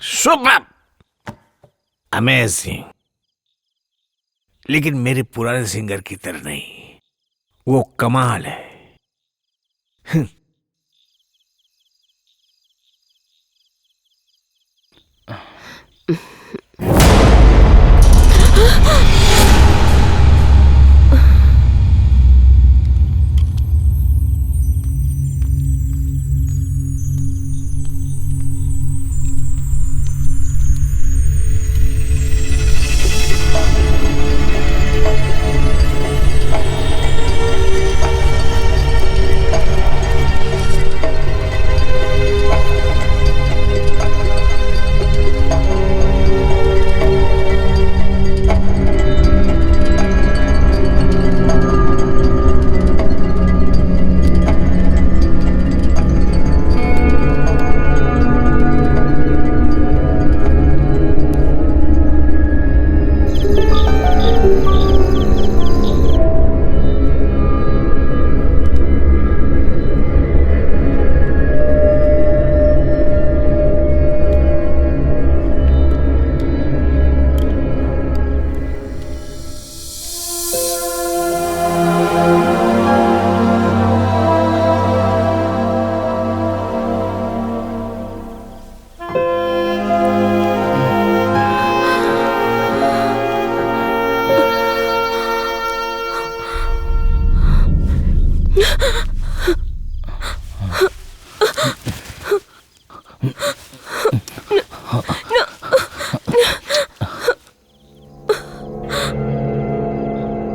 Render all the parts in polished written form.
Super, amazing. लेकिन मेरे पुराने सिंगर की तरह नहीं, वो कमाल है।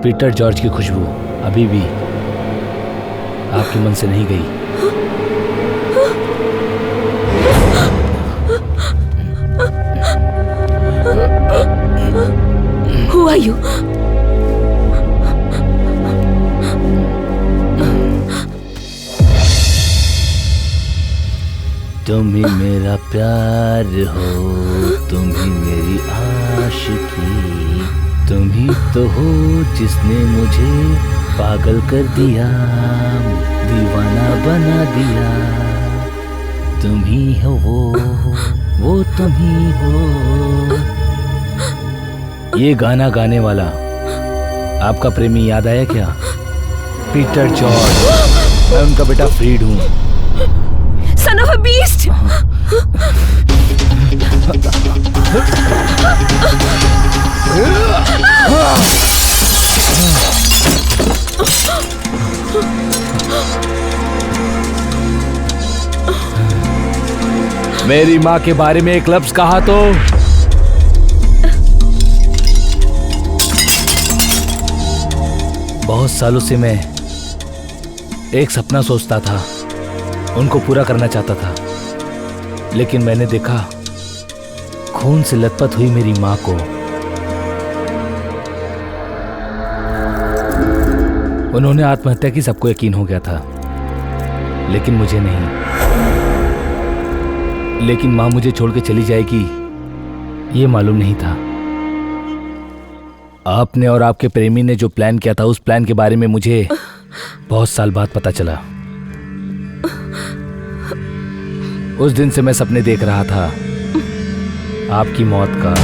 पीटर जॉर्ज की खुशबू अभी भी आपके मन से नहीं गई। Who are you? तुम ही मेरा प्यार हो, तुम ही मेरी आशिकी, तुम ही तो हो जिसने मुझे पागल कर दिया, दीवाना बना दिया। तुम ही हो वो तुम ही हो। ये गाना गाने वाला आपका प्रेमी याद आया क्या? Peter George. मैं उनका बेटा फ्रीड हूँ। Son of a beast! मेरी माँ के बारे में एक लफ्ज कहा तो बहुत सालों से मैं एक सपना सोचता था, उनको पूरा करना चाहता था, लेकिन मैंने देखा खून से लथपथ हुई मेरी माँ को। उन्होंने आत्महत्या की, सबको यकीन हो गया था, लेकिन मुझे नहीं। लेकिन माँ मुझे छोड़ के चली जाएगी ये मालूम नहीं था। आपने और आपके प्रेमी ने जो प्लान किया था, उस प्लान के बारे में मुझे बहुत साल बाद पता चला। उस दिन से मैं सपने देख रहा था आपकी मौत का।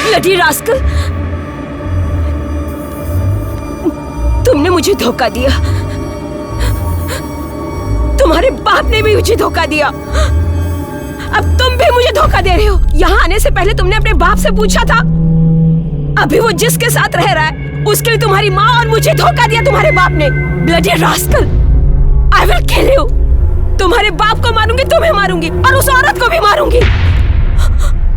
ब्लडी रास्कल, तुमने मुझे धोखा दिया। तुम्हारे बाप ने भी मुझे धोखा दिया। अब तुम भी मुझे धोखा दे रहे हो। यहाँ आने से पहले तुमने अपने बाप से पूछा था, अभी वो जिसके साथ रह रहा है उसके लिए तुम्हारी माँ और मुझे धोखा दिया तुम्हारे बाप ने। Bloody rascal, I will kill you. तुम्हारे बाप को मारूंगी, तुम्हें मारूंगी और उस औरत को भी मारूंगी।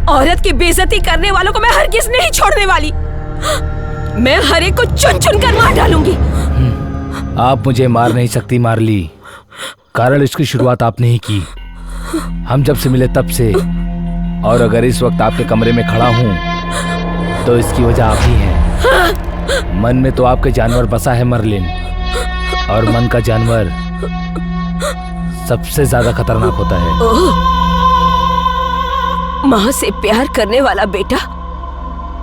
औरत की बेइज्जती करने वालों को मैं हरगिज़ नहीं छोड़ने वाली। मैं हर एक को चुन चुन कर मार डालूंगी। आप मुझे मार नहीं सकती मार्ली, कारण इसकी शुरुआत आपने ही की। हम जब से मिले तब से, और अगर इस वक्त आपके कमरे में खड़ा हूं तो इसकी वजह आप ही हैं। मन में तो आपके जानवर बसा है मर्लिन, और मन का जानवर सबसे ज्यादा खतरनाक होता है। माँ से प्यार करने वाला बेटा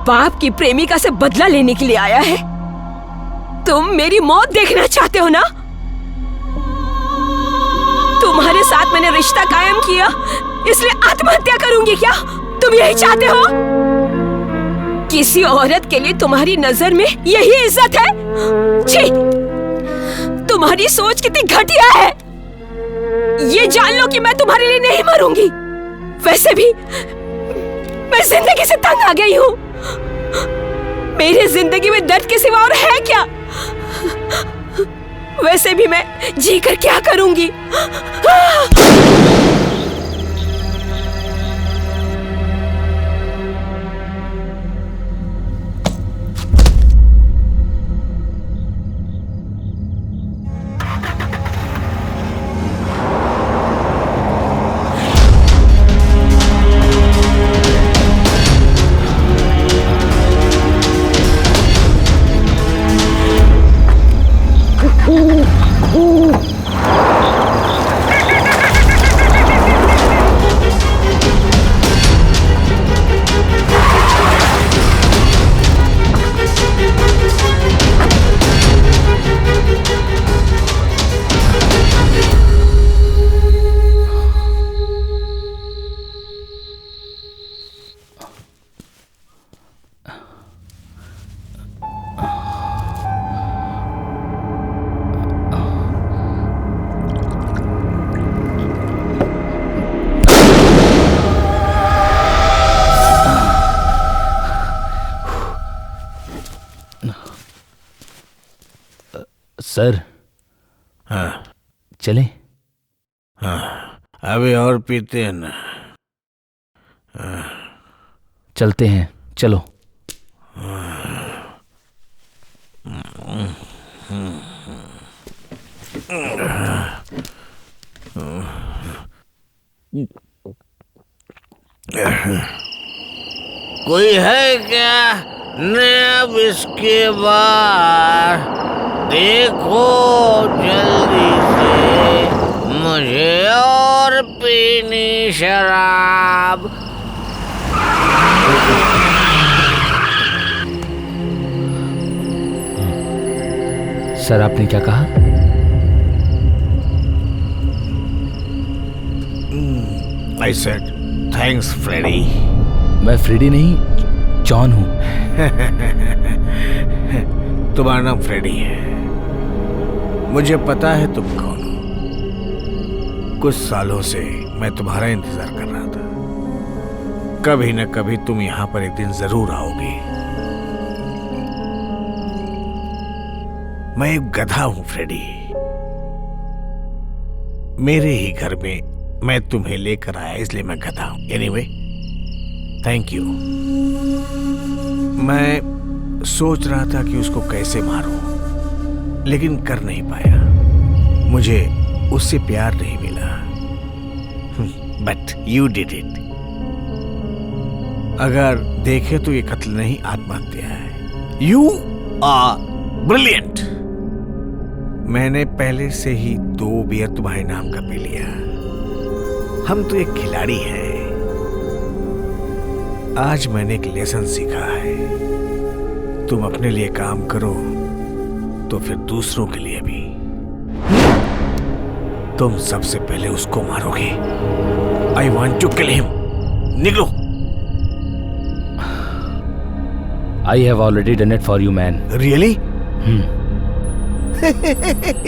बाप की प्रेमिका से बदला लेने के लिए आया है। तुम मेरी मौत देखना चाहते हो ना? तुम्हारे साथ मैंने रिश्ता कायम किया, इसलिए आत्महत्या करूंगी क्या? तुम यही चाहते हो? किसी औरत के लिए तुम्हारी नजर में यही इज्जत है? छी! तुम्हारी सोच कितनी घटिया है। ये जान लो कि मैं तुम्हारे लिए नहीं मरूंगी। वैसे भी मैं जिंदगी से तंग आ गई हूँ। मेरी जिंदगी में दर्द के सिवा और है क्या? वैसे भी मैं जीकर क्या करूंगी? सर, हाँ चलें? हाँ, अभी और पीते हैं ना? चलते हैं, चलो। कोई है क्या नया इसके बाद? देखो जल्दी से, मुझे और पीनी शराब। सर, आपने क्या कहा? I said thanks, Freddie. मैं फ्रेडी नहीं, जॉन हूँ। तुम्हारा नाम फ्रेडी है। मुझे पता है तुम कौन हो। कुछ सालों से मैं तुम्हारा इंतजार कर रहा था। कभी न कभी तुम यहां पर एक दिन जरूर आओगे। मैं एक गधा हूं फ्रेडी। मेरे ही घर में मैं तुम्हें लेकर आया, इसलिए मैं गधा हूं। Anyway, thank you. मैं सोच रहा था कि उसको कैसे मारूं, लेकिन कर नहीं पाया। मुझे उससे प्यार नहीं मिला। But you did it. अगर देखे तो ये कत्ल नहीं, आत्महत्या है। You are brilliant. मैंने पहले से ही 2 बियर तुम्हारे नाम का पी लिया। हम तो एक खिलाड़ी हैं। आज मैंने एक लेसन सीखा है। तुम अपने लिए काम करो तो फिर दूसरों के लिए भी। तुम सबसे पहले उसको मारोगे। I want to kill him. निकलो। I have already done it for you, man. Really?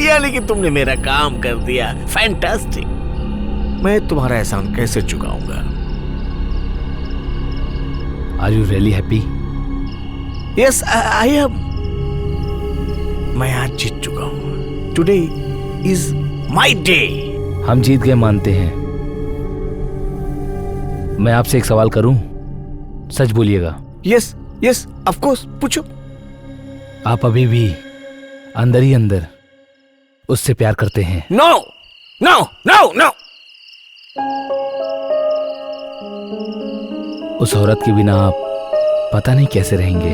यानी कि तुमने मेरा काम कर दिया। फैंटास्टिक। मैं तुम्हारा एहसान कैसे चुकाऊंगा? Are you really happy? Yes, I am. मैं आज जीत चुका हूं। Today is my day. हम जीत गए मानते हैं। मैं आपसे एक सवाल करूं? सच बोलिएगा। यस यस, ऑफ कोर्स, पूछो। आप अभी भी अंदर ही अंदर उससे प्यार करते हैं? No no no no. उस औरत के बिना आप पता नहीं कैसे रहेंगे।